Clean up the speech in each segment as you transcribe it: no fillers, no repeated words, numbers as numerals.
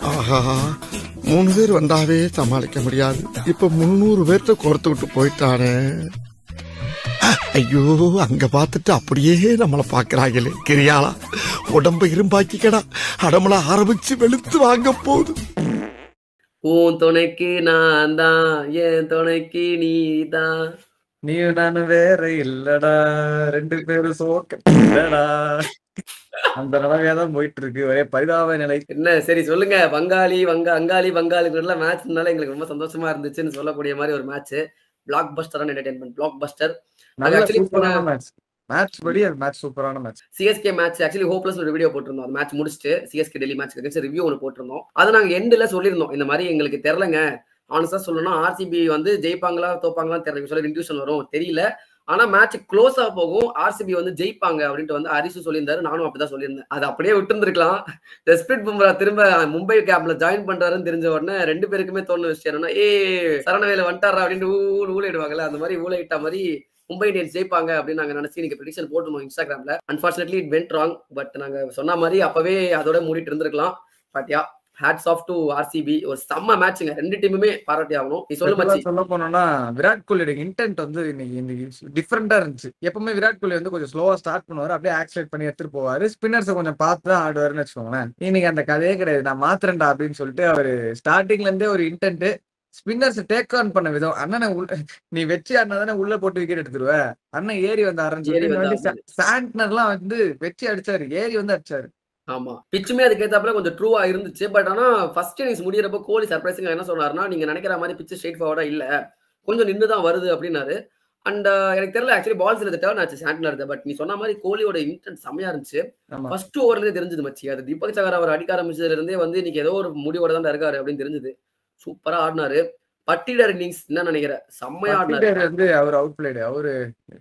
ஆஹா, 3 பேர் வந்தாவே சமாளிக்க முடியாது. இப்ப 300 பேர்த்த கோர்த்து விட்டு போயிட்டானே. ஐயோ, அங்க பார்த்துட்டு அப்படியே நம்மள பாக்குறாங்களே. கிரியாளா, உடம்ப இரும்பாக்கிக்கடா. அடமள ஆரம்பிச்சு வெளுத்து வாங்க போகுது. உன் துணைக்கு நான் தான், என் துணைக்கு நீ தான். நீயும் நானும் வேற இல்லடா, 2 பேரும் சோக்கடா. அந்த நிலைமையாதான் போயிட்டு இருக்கு. ஒரே பரிதாப நிலை. என்ன சரி சொல்லுங்க. அங்காளி வங்காளிக்குள்ள மேட்ச்னால எங்களுக்கு ரொம்ப சந்தோஷமா இருந்துச்சுன்னு சொல்லக்கூடிய மாதிரி ஒரு மேட்ச். பிளாக் பஸ்டரான என்டர்டைன்மெண்ட், பிளாக் பஸ்டர். நல்ல சூப்பரான மேட்ச். மேட்ச் படி அது மேட்ச் சூப்பரான match. CSK match actually hopeless ஒரு வீடியோ போட்டிருந்தோம். அந்த மேட்ச் முடிச்சுட்டு CSK Delhi match against review ஒன்று போட்டிருந்தோம். அதை நாங்க எண்ட்ல சொல்லியிருந்தோம். இந்த மாதிரி எங்களுக்கு தெரியலங்க, ஆனஸ்டா சொல்லணும்னா ஆர்சிபி வந்து ஜெயிப்பாங்களா தோப்பாங்களா தெரியல, சொல்லி இன்ட்யூஷன் வரும் தெரியல. ஆனா மேட்ச் க்ளோஸா போகும், ஆர்சிபி வந்து ஜெயிப்பாங்க அப்படின்ட்டு வந்து ஹரிஷ் சொல்லியிருந்தாரு. நானும் அப்படிதான் சொல்லியிருந்தேன். அது அப்படியே விட்டுருந்துருக்கலாம். ஜஸ்பிரீத் பும்ரா திரும்ப மும்பை கேப்ல ஜாயின் பண்றாருன்னு தெரிஞ்ச உடனே 2 பேருக்குமே தோணு விஷயம் என்னன்னா, சரணவேல வந்துட்டாரா அப்படின்னு ஊழிடுவாங்கல்ல, அந்த மாதிரி ஊழிட்ட மாதிரி மும்பை இந்தியன்ஸ் ஜெயிப்பாங்க அப்படின்னு நாங்க நினைச்சு நீங்க ப்ரெடிக்ஷன் போட்டுருந்தோம் இன்ஸ்டாகிராம்ல. Unfortunately it went wrong. But நாங்க சொன்ன மாதிரி அப்பவே அதோட மூடிட்டு இருந்திருக்கலாம். But yeah, hats off to RCB. ஒரு செம்ம மேட்ச்ங்க, 2 டீமுமே பாராட்டி ஆகணும். நீ சொல்லு மச்சி. சொல்ல போனோம்னா விராட் கோலியோட இன்டென்ட் வந்து இன்னைக்கு டிஃபரெண்டா இருந்துச்சு. எப்பவுமே விராட் கோலி வந்து கொஞ்சம் ஸ்லோவா ஸ்டார்ட் பண்ணுவாரு, அப்படியே ஆக்சிலேட் பண்ணி எடுத்துட்டு போவாரு. ஸ்பின்னர்ஸை கொஞ்சம் பார்த்து தான் ஆடுவாருன்னு வச்சுக்கோங்களேன். இன்னைக்கு அந்த கதையே கிடையாது. நான் மாத்திரண்டா அப்படின்னு சொல்லிட்டு அவரு ஸ்டார்டிங்ல இருந்தே ஒரு இன்டென்ட். ஸ்பின்னர்ஸ் டேக் ஆன் பண்ண விதம், அண்ணனை நீ வச்சு அண்ணா தானே உள்ள போட்டு விக்கெட் எடுத்துருவ, அண்ணன் ஏறி வந்து ஆரம்பிச்சு சாண்ட்னர்லாம் வந்து வச்சு அடிச்சாரு, ஏறி வந்து அடிச்சாரு. ஆமா, பிச்சுமே அதுக்கேத்தாப்புல கொஞ்சம் ட்ரூவா இருந்துச்சு. பட் ஆனா ஃபர்ஸ்ட் இன்னிங்ஸ் முடியறப்ப கோலி சர்ப்ரைசிங்கா என்ன சொன்னாருன்னா, நீங்க நினைக்கிற மாதிரி பிச்சு ஸ்ட்ரெயிட் ஃபார்வர்டா இல்ல, கொஞ்சம் நின்று தான் வருது அப்படின்னாரு. அண்ட் எனக்கு தெரியல ஆக்சுவலி பால்ஸ் இல்ல டர்ன் ஆச்சு சாண்ட்லர். பட் நீ சொன்ன மாதிரி கோலியோட இன்டென்ட் செம்மையா இருந்துச்சு. ஃபர்ஸ்ட் ஓவர்லேயே தெரிஞ்சது மச்சி. அது தீபக் சகர் அவர் அடிக்க ஆரம்பிச்சதுல இருந்தே வந்து இன்னைக்கு ஏதோ ஒரு முடிவோட தான் இருக்காரு அப்படின்னு தெரிஞ்சது. சூப்பரா ஆடினாரு. பட்டிடர் இன்னிங்ஸ் என்ன நினைக்கிற? செம்மையா ஆடினாரு. வந்து அவர் அவுட் பிளேடு, அவரு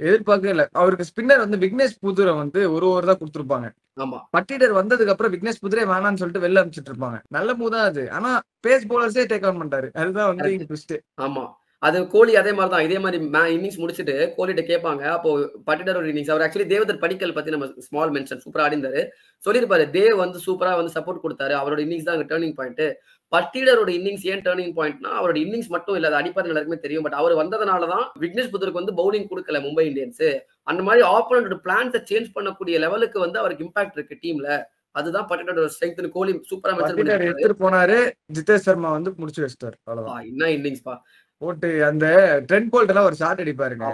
எதிர்பார்க்கவே இல்ல. அவருக்கு ஸ்பின்னர் வந்து விக்னேஷ் புதுரை வந்து ஒரு ஓவர் தான் கொடுத்துருப்பாங்க. ஆமா, பட்டிடர் வந்ததுக்கு அப்புறம் விக்னேஷ் புதுரை வேணான்னு சொல்லிட்டு வெளில அனுப்பிச்சிட்டு இருப்பாங்க. நல்ல மூவ் தான் அது. ஆனா பேஸ் பவுலர்ஸே டேக் ஆன் பண்ணிட்டாரு. அதுதான் வந்து ட்விஸ்ட். ஆமா, அது கோலி அதே மாதிரி தான். இதே மாதிரி இன்னிங்ஸ் முடிச்சுட்டு கோலிட்ட கேட்பாங்க. அப்போ பட்டிடர் ஒரு இன்னிங்ஸ், அவர் ஆக்சுவலி தேவதர் படிக்கல் பத்தி நம்ம ஸ்மால் மென்ஷன் சூப்பரா ஆடிந்தாரு சொல்லியிருப்பாரு. தேவ் வந்து சூப்பரா வந்து சப்போர்ட் கொடுத்தாரு, அவரோட இன்னிங்ஸ் தான் டேர்னிங் பாயிண்ட். பட்டிடரோட இன்னிங்ஸ் ஏன் டேர்னிங் பாயிண்ட்னா, அவரோட இன்னிங்ஸ் மட்டும் இல்ல, அது அடிப்பாரு எல்லாருக்குமே தெரியும். பட் அவர் வந்ததுனாலதான் விக்னேஷ் புத்தருக்கு வந்து பவுலிங் கொடுக்கல மும்பை இந்தியன்ஸ். அந்த மாதிரி ஆப்போனன்ட் பிளான்ஸை சேஞ்ச் பண்ணக்கூடிய லெவலுக்கு வந்து அவருக்கு இம்பாக்ட் இருக்கு டீம்ல. அதுதான் பட்டிடரோட ஸ்ட்ரெங்த். கோலி சூப்பரா மென்ஷன் எடுத்துட்டு போனாரு. ஜிதேஷ் சர்மா வந்து முடிச்சு வச்சிட்டாரு. அவ்வளவுதான். என்ன இன்னிங்ஸ் பா போட்டு அந்த ட்ரெண்ட் போல்ட் எல்லாம் ஒரு ஷாட் அடிப்பாருங்க.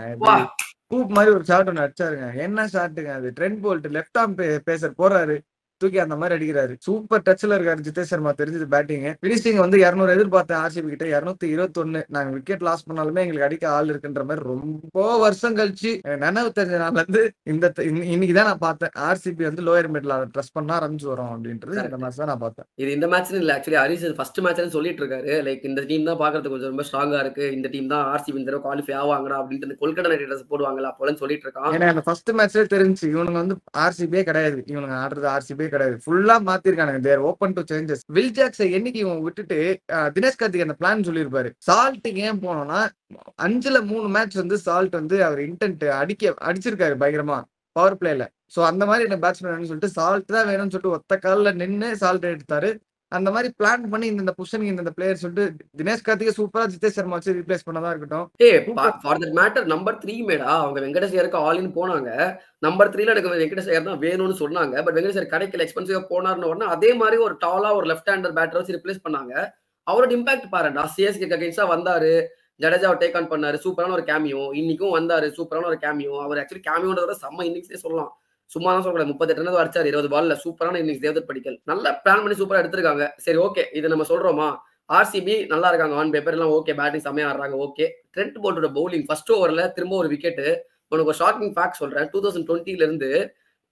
கூப் மாதிரி ஒரு ஷாட் ஒன்று அடிச்சாருங்க. என்ன ஷாட்டுங்க அது! Trent Boult left arm pacer போறாரு, தூக்கி அந்த மாதிரி அடிக்கிறாரு. சூப்பர் டச்ல இருக்காரு ஜிதேஷ் சர்மா. தெரிஞ்சது பேட்டிங். பினிஷிங் வந்து 200 எதிர்பார்த்தேன் ஆர்சிபி கிட்ட, 221. நாங்க விக்கெட் லாஸ் பண்ணாலுமே எங்களுக்கு அடிக்க ஆள் இருக்குன்ற மாதிரி ரொம்ப வருஷம் கழிச்சு நினைவு தெரிஞ்ச நாள்ல இருந்து இன்னைக்குதான் நான் பார்த்தேன் ஆர்சிபி வந்து லோயர் மிடில் ட்ரஸ்ட் பண்ணா ரன்ஸ் வரும் அப்படின்றது. இந்த மேட்ச் தான் நான் பார்த்தேன். இது இந்த மேட்ச் இல்ல ஆக்சுவலி ஹரிஷ் ஃபர்ஸ்ட் மேட்ச்னு சொல்லிட்டு இருக்காரு. லைக் இந்த டீம் தான் பாக்குறதுக்கு கொஞ்சம் ரொம்ப ஸ்ட்ராங்கா இருக்கு, இந்த டீம் தான் ஆர்சிபி இந்த தடவை குவாலிஃபை ஆவாங்கடா அப்படின்ட்டு கொல்கட்டா நைட் ரைடர்ஸ் போடுவாங்களா போலன்னு சொல்லிட்டு இருக்கான். ஏன்னா அந்த ஃபர்ஸ்ட் மேட்ச்ல தெரிஞ்சு இவனுங்க வந்து ஆர்சிபியே கிடையாது, இவனுங்க ஆடுறது ஆர்சிபியே கிடையாது. ஃபுல்லா மாத்திருக்கானுங்க. தேர் ஓபன் டு சேஞ்சஸ். வில் ஜாக்ஸை என்னைக்கு இவன் விட்டுட்டு தினேஷ் கார்த்திக் அந்த பிளான் சொல்லியிருப்பாரு. சால்ட்டுக்கு ஏன் போனோம்னா 5ல 3 மேட்ச் வந்து சால்ட் வந்து அவர் இன்டென்ட் அடிச்சிருக்காரு பயங்கரமா பவர் பிளேல. சோ அந்த மாதிரி என்ன பேட்ஸ்மேன் சொல்லிட்டு சால்ட் தான் வேணும்னு சொல்லிட்டு ஒத்த காலில் நின்று சால்ட் எடுத்தாரு. அந்த மாதிரி பிளான் பண்ணி இந்த பொசிஷனுக்கு இந்த பிளேயர் சொல்லிட்டு தினேஷ் கார்த்திகை சூப்பரா ஜிதேஷ் சர்மா வச்சு ரீப்ளேஸ் பண்ணதா இருக்கட்டும். ஃபார் தட் மேட்டர் நம்பர் 3 மேடா அவங்க வெங்கடேஷ் ஐயருக்கு ஆல் இன் போனாங்க. நம்பர் 3ல எனக்கு வெங்கடேஷ் ஐயர் தான் வேணும்னு சொன்னாங்க. பட் வெங்கடேஷ் ஐயர் கடைக்கல, எக்ஸ்பென்சிவா போனார்னு உடனே அதே மாதிரி ஒரு டாலா ஒரு லெஃப்ட் ஹேண்டர் பேட்டர் வச்சு ரிப்ளேஸ் பண்ணாங்க. அவரோட இம்பாக்ட் பாருடா. சிஎஸ்கே அகைன்ஸ்டா வந்தாரு, ஜடேஜாவை டேக் ஆன் பண்ணாரு, சூப்பரான ஒரு கேமியோ. இன்னைக்கும் வந்தாரு, சூப்பரான ஒரு கேமியோ. அவர் ஆக்சுவலி கேமியோன்றத செம்ம இன்னிங்ஸே சொல்லலாம். சும்மா தான் சொல்லக்கூடாது. 38 ரன் அடிச்சாரு 20 பால்ல. சூப்பரான இன்னிங்ஸ் தேவதர் படிக்கல். நல்ல பிளான் பண்ணி சூப்பரா எடுத்திருக்காங்க. சரி ஓகே, இது நம்ம சொல்றோமா? ஆர்சிபி நல்லா இருக்காங்க ஆன் பேப்பர் எல்லாம் ஓகே, பேட்டிங் செமையா ஆடுறாங்க ஓகே. ட்ரெண்ட் போல்ட்டோட பவுலிங் ஃபர்ஸ்ட் ஓவர்ல திரும்ப ஒரு விக்கெட். உனக்கு ஒரு ஷாக்கிங் ஃபேக்ட் சொல்றேன். 2020ல இருந்து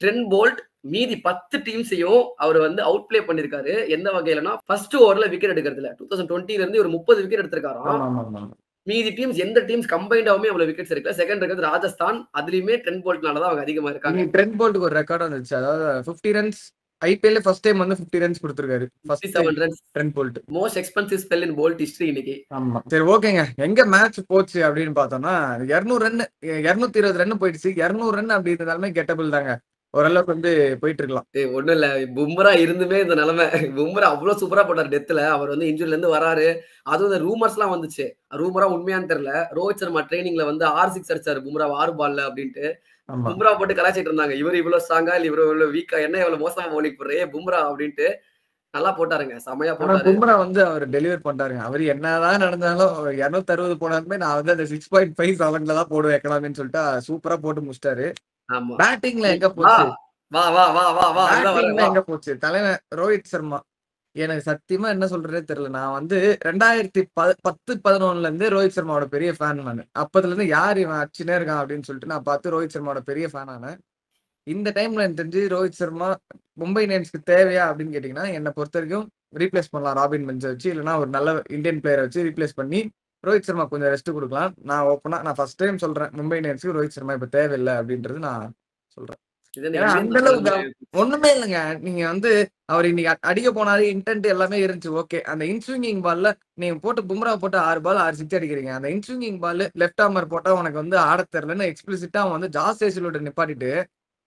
ட்ரெண்ட் போல்ட் மீதி 10 டீம்ஸையும் அவர் வந்து அவுட் பிளே பண்ணிருக்காரு. எந்த வகையிலனா ஃபர்ஸ்ட் ஓவர்ல விக்கெட் எடுக்கிறதுல 2020ல இருந்து ஒரு 30 விக்கெட் எடுத்திருக்காராம். மீதி டீம்ஸ் எந்த டீம்ஸ் கம்பைண்டாவுமே அவ்வளவு விக்கெட்ஸ் இருக்குல்ல. செகண்ட் இருக்கிறது ராஜஸ்தான். அதுலயுமே ட்ரெண்ட் போல்ட்னால தான் அவங்க அதிகமா இருக்காங்க. ட்ரெண்ட் போல்ட்டுக்கு ஒரு ரெக்கார்ட் வந்துச்சு. அதாவது 50 ரன்ஸ் ஐபிஎல்ல ஃபர்ஸ்ட் டைம் வந்து 50 ரன்ஸ் கொடுத்திருக்காரு. 57 runs. Trent Boult most expensive spell in Boult history இன்னைக்கு. ஆமா சரி ஓகேங்க. எங்க மேட்ச் போச்சு அப்படின்னு பார்த்தோம்னா 200 ரன் 220 ரன் போயிடுச்சு. 200 ரன் அப்படி இருந்தாலுமே கெட்டபிள் தாங்க. ஓரளவுக்கு வந்து போயிட்டு இருக்கலாம். ஒண்ணும் இல்ல. பும்ரா இருந்துமே இந்த நிலைமை. பும்ரா அவ்ளோ சூப்பரா போட்டாரு டெத்ல. அவர் வந்து இன்ஜூரில இருந்து வராரு. அதுவும் இந்த ரூமர்ஸ்லாம் வந்துச்சு. ரூமரா உண்மையான்னு தெரியல. ரோஹித் சர்மா ட்ரெய்னிங்ல வந்து 6 அடிச்சாரு பும்ரா 6 பால்ல அப்டின்ட்டு. ஆமா. பும்ரா போட்டு கலாய்ச்சிட்டு இருந்தாங்க. இவரு இவ்ளோ ஸ்ட்ராங்கா இல்ல இவரு இவ்ளோ வீக்கா என்ன இவ்ளோ மோசமா பவுலிங் போடுறே பும்ரா அப்டின்ட்டு. நல்லா போட்டாருங்க. செம்மையா ஆனா போட்டாரு. பும்ரா வந்து அவர் டெலிவர் பண்றாருங்க. அவரு என்னதான் நடந்தாலும் 260 போனாலுமே நான் வந்து அந்த 6.5 7ல தான் போடுவேன் எக்கனாமின்னு சொல்லிட்டு சூப்பரா போட்டு முடிச்சிட்டாரு. ஆமா. பேட்டிங்ல எங்க வா, போச்சு? வா, வா, வா, வா, வா. அதுதான் வரேன். பேட்டிங்ல வா. எங்க போச்சு? தலைவன் ரோஹித் சர்மா. எனக்கு சத்தியமா என்ன சொல்றதே தெரியல. நான் வந்து 2010, 11ல இருந்து ரோஹித் சர்மாவோட பெரிய ஃபேன் நானு. அப்பத்துல இருந்து யார் இவன் அடிச்சுன்னே இருக்கான் அப்படின்னு சொல்லிட்டு நான் பார்த்து ரோஹித் சர்மாவோட பெரிய ஃபேன் ஆனேன். இந்த டைம்ல எனக்கு தெரிஞ்சு ரோஹித் சர்மா மும்பை இந்தியன்ஸ்க்கு தேவையா அப்படின்னு கேட்டீங்கன்னா, என்ன பொறுத்தவரைக்கும் ரீப்ளேஸ் பண்ணலாம் ராபின் பென்ஸ வச்சு. இல்லன்னா ஒரு நல்ல இந்தியன் பிளேயர வச்சு ரீப்ளேஸ் பண்ணி, ரோஹித் சர்மா கொஞ்சம் ரெஸ்ட் குடுக்கலாம். நான் ஃபர்ஸ்ட் டைம் சொல்றேன். மும்பை இந்தியன்ஸ்க்கு ரோஹித் சர்மா இப்ப தேவையில்ல அப்படின்றது நான் சொல்றேன். இது ஏன்னா எம்எஸ் அந்த தோனியோட அளவுக்கு முடிவு. ஒண்ணுமே இல்லங்க. நீங்க வந்து அவர் இன்னைக்கு அடிக்க போனாரு. இன்டென்ட் எல்லாமே இருந்துச்சு. ஓகே. அந்த இன்ஸ்விங்கிங் பால்ல நீங்க போட்டு பும்ரா போட்டு 6 பால் 6 சிக்ஸ் அடிக்கிறீங்க. அந்த இன்ஸ்விங்கிங் பால் லெஃப்ட் ஆர்மர் போட்டா உனக்கு வந்து ஆடத் தெரியலன்னு எக்ஸ்பிளிசிட்டா அவன் வந்து ஜாஸ் ஏசிலோட நிப்பாட்டிட்டு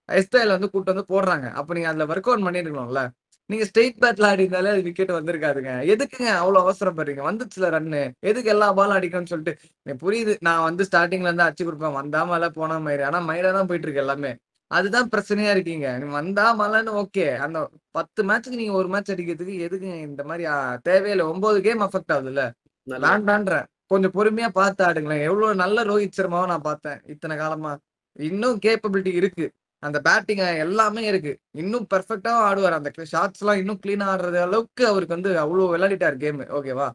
எஸ்தேல வந்து கூட்டு வந்து போடுறாங்க. அப்ப நீங்க அதுல வொர்க் அவுட் பண்ணிருக்கணும்ல. நீங்க ஸ்ட்ரெயிட் பேட்ல ஆடிருந்தாலே அது விக்கெட் வந்திருக்காதுங்க. எதுக்குங்க அவ்ளோ அவசரப்படுறீங்க? வந்துச்சுல ரன்னு. எதுக்கு எல்லா பாலும் அடிக்கணும்னு சொல்லிட்டு எனக்கு புரியுது. நான் வந்து ஸ்டார்ட்டிங்ல இருந்து அடிச்சு குடுப்பேன். வந்தா மழை, போனா மயிரு. ஆனா மயிரா தான் போயிட்டு இருக்கு எல்லாமே. அதுதான் பிரச்சனையா இருக்கீங்க. நீங்க வந்தா மழைன்னு ஓகே. அந்த 10 மேட்ச்க்கு நீங்க 1 மேட்ச் அடிக்கிறதுக்கு எதுக்குங்க இந்த மாரி தேவையில்ல. 9 கேம் அஃபெக்ட் ஆகுதுல்ல. நல்லது. வேண்டான்றேன். கொஞ்சம் பொறுமையா பார்த்து ஆடுங்களேன். எவ்ளோ நல்ல ரோஹித் சர்மாவ நான் பார்த்தேன். இத்தன காலமா. இன்னும் கேப்பபிலிட்டி இருக்கு. அந்த பேட்டிங் எல்லாமே இருக்கு. இன்னும் பெர்ஃபெக்ட்டாவும் ஆடுவாரு. அந்த ஷாட்ஸ்லாம் இன்னும் கிளீனா ஆடுறது அளவுக்கு அவருக்கு வந்து அவ்ளோ விளையாடிட்டாரு கேம். ஓகேவா?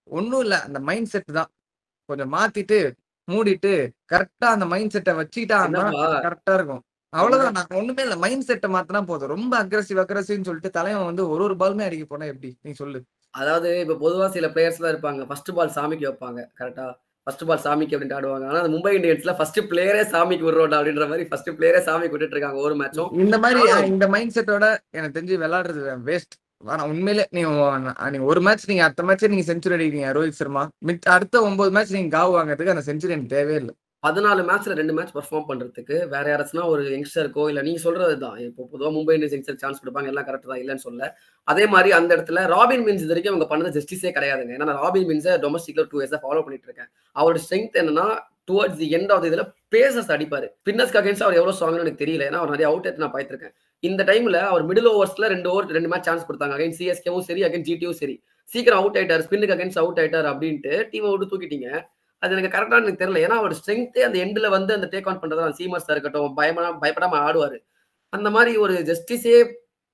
ஒண்ணும் இல்ல. அந்த மைண்ட் செட் தான். கொஞ்சம் மாத்திட்டு, மூடிட்டு, கரெக்ட்டா அந்த மைண்ட் செட்ட வச்சுக்கிட்டான்னா என்னப்பா கரெக்ட்டா இருக்கும். என்ன அவ்வளவுதான். நான் ஒண்ணுமே இல்ல. மைண்ட் செட்ட மாத்துனா போதும். ரொம்ப அக்ரெசிவ்ன்னு சொல்லிட்டு தலைவன் வந்து ஒரு ஒரு பாலுமே அடிக்க போனா எப்படி? நீ சொல்லு. அதாவது இப்ப பொதுவா சில பிளேயர்ஸ்லாம் இருப்பாங்க. ஃபர்ஸ்ட் பால் சாமிக்கு வைப்பாங்க. கரெக்ட்டா? ஃபர்ஸ்ட் பால் சாமிக்கு அப்டின்ட்டு ஆடுவாங்க. ஆனா அந்த மும்பை இந்தியன்ஸ்ல ஃபர்ஸ்ட் பிளேயரே சாமிக்கு விடுறோம்டா அப்டின்ற மாரி ஃபர்ஸ்ட் பிளேயரே சாமிக்கு விட்டுட்டு இருக்காங்க ஒவ்வொரு மேட்சும். இந்த மாரி நானும் இந்த மைண்ட் செட்டோட எனக்கு தெரிஞ்சு விளையாடுறது வேஸ்ட். ஆனா உண்மையிலே நீங்க ஒரு மேட்ச் நீங்க அடுத்த மேட்ச்சே நீங்க செஞ்சுரி அடிக்கிறீங்க ரோஹித் சர்மா. அடுத்த 9 மேட்ச் நீங்க காவு வாங்குறதுக்கு அந்த செஞ்சுரி எனக்கு தேவையே இல்ல. 14 மேட்ச்ல 2 மேட்ச் பெர்ஃபார்ம் பண்றதுக்கு வேற யாராச்சும்னா ஒரு யங்ஸ்டருக்கோ இல்ல நீங்க சொல்றது தான். இப்போ பொதுவா மும்பை இந்தியன்ஸ் யங்ஸ்டர் சான்ஸ் குடுப்பாங்க. எல்லாம் கரெக்ட் தான் இல்லன்னு சொல்லல. அதே மாரி அந்த இடத்துல ராபின் மின்ஸ் இதுவரைக்கும் அவங்க பண்ணது ஜஸ்டிஸே கிடையாதுங்க. ஏன்னா நான் ராபின் மின்ஸ டொமஸ்டிக்ல 2 இயர்ஸா ஃபாலோ பண்ணிட்டு இருக்கேன். அவரோட ஸ்ட்ரெங்த் என்னன்னா towards the end of the இதுல பேசர்ஸ் அடிப்பாரு. ஸ்பின்னர்ஸ்க்கு அகைன்ஸ்டா அவர் எவ்வளவு ஸ்ட்ராங்னு எனக்கு தெரியல. ஏன்னா அவர் நிறைய அவுட் எடுத்து நான் பார்த்திருக்கேன். இந்த டைம்ல அவர் மிடில் ஓவர்ஸ்ல 2 மேட்ச் சான்ஸ் குடுத்தாங்க. அகைன்ஸ்ட் சிஎஸ்கேவும் சரி, அகைன்ஸ்ட் ஜிடியும் சரி. சீக்கிரம் அவுட் ஆயிட்டாரு. ஸ்பின்னுக்கு அகைன்ஸ்ட் அவுட் ஆயிட்டாரு அப்டின்ட்டு டீம விட்டு தூக்கிட்டீங்க. அது எனக்கு கரெக்ட்டா எனக்கு தெரியல. ஏன்னா அவரோட ஸ்ட்ரெங்த்தே அந்த எண்ட்ல வந்து அந்த டேக் ஆன் பண்றதா சீமர்ஸா இருக்கட்டும், பயப்படாம ஆடுவாரு. அந்த மாரி ஒரு ஜஸ்டிஸே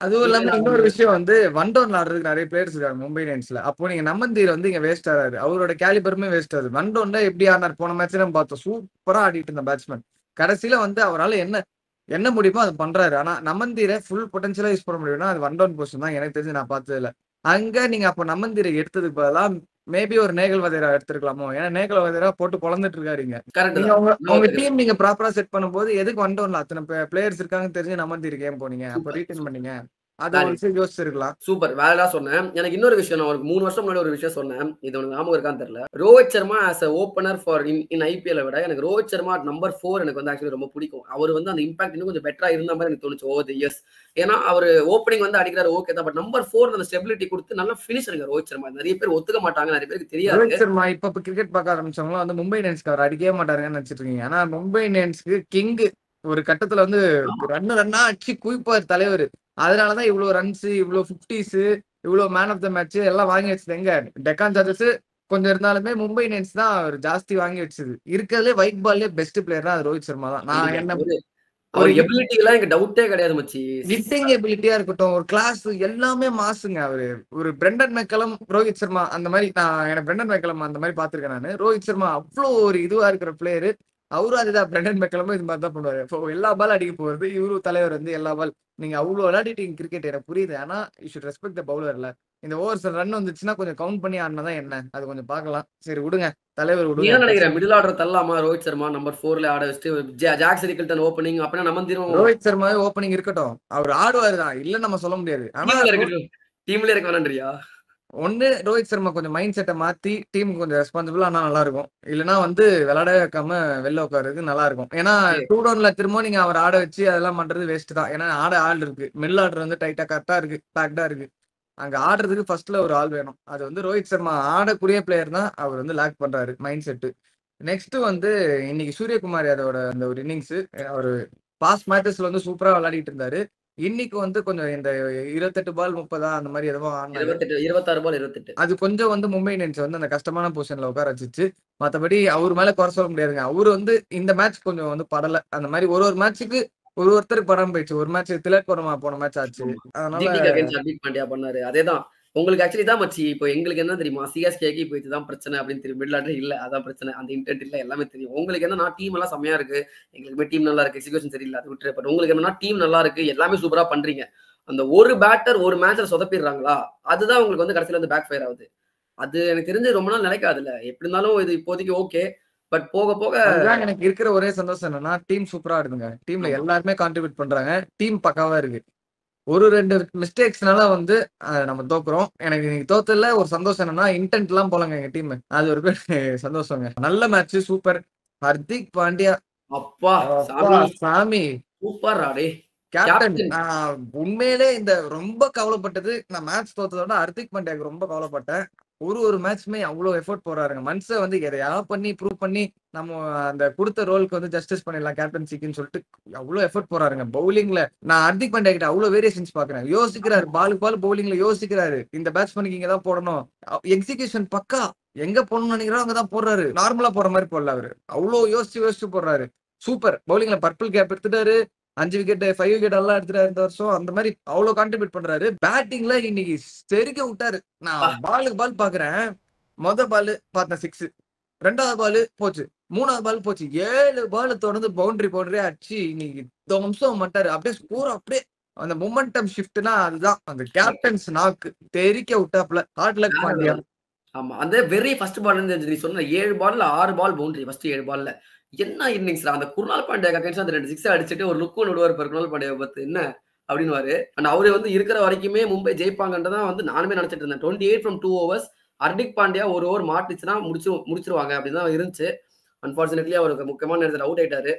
அதுவும் இல்லாம இல்லடா இன்னொரு விஷயம் வந்து ஒன் டவுன்ல ஆடுறதுக்கு நிறைய பிளேயர்ஸ் இருக்காங்க மும்பை இந்தியன்ஸ்ல. அப்போ நீங்க நம்மந்தீர் வந்து இங்க வேஸ்ட் ஆறாரு. அவரோட கேலிபருமே வேஸ்ட் ஆகுது. ஒன் டவுன்ல எப்படி ஆடினார் போன மேட்ச் நம்ம பார்த்தோம். சூப்பரா ஆடிட்டு இருந்த பேட்ஸ்மேன். கடைசியில வந்து அவரால என்ன என்ன முடியுமோ அது பண்றாரு. ஆனா நம்மந்தீர ஃபுல் பொட்டன்ஷியலா யூஸ் பண்ண முடியும்னா அது ஒன் டவுன் பொசிஷன் தான் எனக்கு தெரிஞ்சு நான் பார்த்ததுல. அங்க நீங்க அப்ப நம்மந்தீர எடுத்ததுக்கு பதிலா மேபி ஒரு நேகல் வதேரா எடுத்திருக்கலாமோ? ஏன்னா நேகல் வதேரா போட்டு பொளந்துட்டு இருக்காரு இங்க. கரெக்ட் நீங்க தான். உங்க நான் உங்க ஒத்துக்கிறேன். டீம் நீங்க ப்ராப்பரா செட் பண்ணும்போது எதுக்கு ஒன் டவுன்ல அத்தனை பிளேயர்ஸ் இருக்காங்கன்னு தெரிஞ்சு நம்மந்தீர் ஏன் போனீங்க? அப்ப சூப்பர். ரீட்டைன் பண்ணீங்க. அது ஒரு வேலிட். விஷயம் யோசிச்சிருக்கலாம். சூப்பர். வேலிடா சொன்னேன். எனக்கு இன்னொரு விஷயம் நான் ஒரு 3 வருஷம் முன்னாடி ஒரு விஷயம் சொன்னேன். இது உனக்கு ஞாபகம் இருக்கான்னு தெரியல. Rohit Sharma as a opener for in ஐபிஎல்ல விட எனக்கு ரோஹித் சர்மா நம்பர் 4 எனக்கு வந்து ஆக்சுவலி ரொம்ப பிடிக்கும். அவர் வந்து அந்த இம்பாக்ட் இன்னும் கொஞ்சம் பெட்டரா இருந்த மாரி எனக்கு தோணுச்சு ஓவர் தி இயர்ஸ். ஏன்னா அவரு ஓப்பனிங் வந்து அடிக்கிறாரு ஓகே தான். பட் நம்பர் 4 அந்த ஸ்டெபிலிட்டி குடுத்து நல்ல ஃபினிஷருங்க ரோஹித் சர்மா. நிறைய பேர் ஒத்துக்க மாட்டாங்க. நிறைய பேருக்கு தெரியாது. ரோஹித் சர்மா இப்ப கிரிக்கெட் பார்க்க ஆரம்பிச்சவங்கலாம் வந்து மும்பை இந்தியன்ஸ்க்கு அவர் அடிக்கவே மாட்டாருங்கன்னு நினைச்சிட்டு இருக்கீங்க. ஆனா மும்பை இந்தியன்ஸ்க்கு கிங் ஒரு கட்டத்துல வந்து ஆமா. ரன்னா அடிச்சு குவிப்பார் தலைவர். அதனாலதான் இவ்வளவு ரன்ஸ், இவ்வளவு 50s, இவ்வளவு மேன் ஆஃப் த மேட்ச் எல்லாம் வாங்கி வச்சது எங்க? டெக்கான் சார்ஜர்ஸ் கொஞ்சம் இருந்தாலுமே மும்பை இந்தியன்ஸ் தான் அவர் ஜாஸ்தி வாங்கி வச்சது. இருக்கிறதுலே ஒயிட் பால்லே பெஸ்ட் பிளேயர் தான் அது ரோஹித் சர்மா தான். நான் கண்டிப்பா. என்ன அவரு ஒரு அவர் எபிலிட்டிலாம் எனக்கு டவுட்டே கிடையாது மச்சி. ஹிட்டிங் எபிலிட்டியா இருக்கட்டும், ஒரு கிளாஸ் எல்லாமே மாசுங்க அவரு. ஒரு பிரெண்டன் மெக்கலம், ரோஹித் சர்மா அந்த மாரி எனக்கு பிரெண்டன் மெக்கலம் அந்த மாரி பார்த்திருக்கேன் நானு. ரோஹித் சர்மா அவ்ளோ ஒரு இதுவா இருக்கிற பிளேயரு. அவரும் அதுதான் பிரெண்டன் மெக்கலமும் இது மாரி தான் பண்ணுவாரு. இப்போ எல்லா பால் அடிக்க போறது, இவரும் தலைவர் வந்து எல்லா பால் நீங்க அவ்ளோ விளையாடிட்டீங்க கிரிக்கெட் எனக்கு புரியுது. ஆனா யூ ஷுட் ரெஸ்பெக்ட் த பவுலர்ல. இந்த ஓவர்ஸ் ரன் வந்துச்சுன்னா கொஞ்சம் கவுண்ட் பண்ணி ஆடுனா தான் என்ன? அது கொஞ்சம் பார்க்கலாம். சரி விடுங்க. தலைவர் நீ விடுங்க. என்ன நினைக்கிற? மிடில் ஆர்டர் தள்ளலாமா? ரோஹித் சர்மா நம்பர் 4ல ஆட வச்சுட்டு ஜாக் ரிக்கல்டன் ஓப்பனிங் அப்பனா நமந்திரும் ரோஹித் சர்மாவே ஓப்பனிங் இருக்கட்டும். அவர் ஆடுவாரு தான். இல்லன்னு நம்ம சொல்ல முடியாது. ஆனா டீம்ல இருக்கட்டும். டீம்ல இருக்க வேணான்றியா? ஒண்ணு ரோஹித் சர்மா கொஞ்சம் மைண்ட் செட்டை மாத்தி டீம் கொஞ்சம் ரெஸ்பான்சிபிள் ஆனா நல்லா இருக்கும். இல்லைன்னா வந்து விளையாட வைக்காம வெளில உட்கார்றது நல்லா இருக்கும். ஏன்னா ஓகே. 2 டவுன்ல திரும்ப நீங்க அவர் ஆட வச்சு அதெல்லாம் பண்றது வேஸ்ட் தான். ஏன்னா ஆட ஆள் இருக்கு. மிடில் ஆர்டர் வந்து டைட்டா கரெக்டா இருக்கு. பேக்டா இருக்கு. அங்க ஆடுறதுக்கு ஃபர்ஸ்ட்ல ஒரு ஆள் வேணும். அது வந்து ரோஹித் சர்மா ஆடக்கூடிய பிளேயர் தான். அவர் வந்து லேக் பண்றாரு மைண்ட் செட். நெக்ஸ்ட் வந்து இன்னைக்கு சூரியகுமார் யாதவோட அந்த ஒரு இன்னிங்ஸ் அவரு பாஸ்ட் மேட்சஸ்ல வந்து சூப்பரா விளையாடிட்டு இருந்தாரு. இன்னைக்கு வந்து கொஞ்சம் இந்த 28 பால் 30 அந்த மாதிரி எதுவும் ஆடினாரு. 28 26 பால் 28. அது கொஞ்சம் வந்து மும்பை இந்தியன்ஸ் வந்து அந்த கஷ்டமான பொசிஷன்ல உட்கார வச்சுச்சு. மத்தபடி அவர் மேல குறை சொல்ல முடியாதுங்க. அவரு வந்து இந்த மேட்ச் கொஞ்சம் வந்து படல. அந்த மாதிரி ஒரு ஒரு மேட்ச்சுக்கு ஒருத்தருக்கு படாம போயிடுச்சு. ஒரு மேட்ச் திலக் வர்மா போன மேட்ச் ஆச்சு. ஆமா. அதனால ஜிடிக்கு அகைன்ஸ்ட் ஹர்திக் பாண்டியா பண்ணாரு. அதேதான். உங்களுக்கு ஆக்சுவலி இதான் மச்சி. இப்போ எங்களுக்கு என்ன தெரியுமா? சிஎஸ்கேக்கு இப்போ இதுதான் பிரச்சனை அப்படின்னு தெரியும். மிடில் ஆர்டர் இல்ல. அதான் பிரச்சனை. அந்த இன்டென்ட் இல்ல. எல்லாமே தெரியும். உங்களுக்கு என்னன்னா டீம் எல்லாம் செம்மையா இருக்கு. எங்களுக்குமே டீம் நல்லா இருக்கு. எக்ஸிகியூஷன் சரியில்ல. அது விட்டுரு. பட் உங்களுக்கு என்னன்னா டீம் நல்லா இருக்கு. எல்லாமே சூப்பரா பண்றீங்க. அந்த ஒரு பேட்டர் ஒரு மேட்ச்ல சொதப்பிடுறாங்களா? அதுதான் உங்களுக்கு வந்து கடைசில வந்து பேக் ஃபயர் ஆகுது. அது எனக்கு தெரிஞ்சு ரொம்ப நாள் நிலைக்காதுல்ல. எப்படி இருந்தாலும் இது இப்போதைக்கு ஓகே. பட் போக போக அதுதான் எனக்கு இருக்கிற ஒரே சந்தோஷம் என்னன்னா டீம் சூப்பரா ஆடுதுங்க. டீம்ல ஆமா. எல்லாருமே கான்ட்ரிபியூட் பண்றாங்க. டீம் பக்காவா இருக்கு. ஒரு 2 மிஸ்டேக்ஸ்னால வந்து நம்ம தோக்குறோம். எனக்கு இன்னைக்கு தோத்ததுல ஒரு சந்தோஷம் என்னன்னா இன்டென்ட்லாம் போலங்க எங்க டீம். அது ஒரு சந்தோஷங்க. நல்ல மேட்ச் சூப்பர். ஹர்திக் பாண்டியா அப்பா! அப்பா சாமி! சாமி! சூப்பர்ரா டேய்! கேப்டன். கேப்டன். உண்மையிலே இந்த ரொம்ப கவலைப்பட்டது நான் மேட்ச் தோத்தத விட ஹர்திக் பாண்டியாக்கு ரொம்ப கவலைப்பட்டேன். ஒரு மேட்ச்மே அவ்ளோ எஃபோர்ட் போடுறாருங்க. மனுஷன் வந்து எதையாவது பண்ணி ப்ரூவ் பண்ணி நம்ம அந்த குடுத்த ரோலுக்கு வந்து ஜஸ்டிஸ் பண்ணிடலாம் கேப்டன்சிக்குன்னு சொல்லிட்டு அவ்ளோ எஃபோர்ட் போறாருங்க. பவுலிங்ல நான் ஹர்திக் பாண்டியா கிட்ட அவ்ளோ வேரியேஷன்ஸ் பாக்குறேன். யோசிக்கிறாரு. பாலுக்கு பால் பவுலிங்ல யோசிக்கிறாரு. இந்த பேட்ஸ்மேனுக்கு இங்க தான் போடணும். எக்ஸிகியூஷன் பக்கா. எங்க போடணும்னு நினைக்கிறாரோ அங்க தான் போடுறாரு. நார்மலா போடுற மாதிரி போடல அவரு. அவ்ளோ யோசிச்சு யோசிச்சு போடுறாரு. சூப்பர். பவுலிங்ல பர்பிள் கேப் எடுத்துட்டாரு. 5 விக்கெட் 5 விக்கெட் எல்லாம் எடுத்துட்டாரு இந்த வருஷம். அந்த மாதிரி அவ்வளவு கான்ட்ரிபியூட் பண்றாரு. பேட்டிங்ல இன்னைக்கு தெறிக்க விட்டாரு. அப்பா! நான் பாலுக்கு பால் பாக்குறேன். பால் பார்த்தேன் 6. 2வது பால் போச்சு. 3வது பால் போச்சு. 7 பால் தொடர்ந்து பவுண்டரி அடிச்சு இன்னைக்கு துவம்சம் மாட்டாரு. அப்படியே ஸ்கோர் அப்படியே அந்த மொமெண்டம் ஷிஃப்ட்னா அதுதான். அந்த கேப்டன்ஸ் நாக்கு தெறிக்க விட்டாப்ல. ஹார்ட் லக் வேற பாண்டியா. லெவல். ஆமா. அந்த வெரி ஃபர்ஸ்ட் பால்ல இருந்து நீ சொன்ன 7 பால்ல 6 பால் பவுண்டரி. ஃபர்ஸ்ட் 7 பால்ல. என்ன இன்னிங்ஸ்டா! அந்த குருணால் பாண்டியாக்கு அகைன்ஸ்டா அந்த 2 சிக்ஸ் அடிச்சுட்டு ஒரு லுக் ஒண்ணு விடுவாரு பாரு குருணால் பாண்டியாவ பார்த்து. என்ன அப்டின்னுவாரு. அண்ட் அவரு வந்து இருக்கிற வரைக்குமே மும்பை ஜெயிப்பாங்கன்னு தான் வந்து நானுமே நினைச்சுட்டு இருந்தேன். 28 ஃப்ரம் 2 ஓவர்ஸ். ஹர்திக் பாண்டியா ஒரு ஓவர் மாட்டுச்சுன்னா முடிச்சுருவாங்க அப்டின்னு தான் இருந்துச்சு. அன்பார்ச்சுனேட்லி அவருக்கு முக்கியமான நேரத்துல அவுட் ஆயிட்டாரு.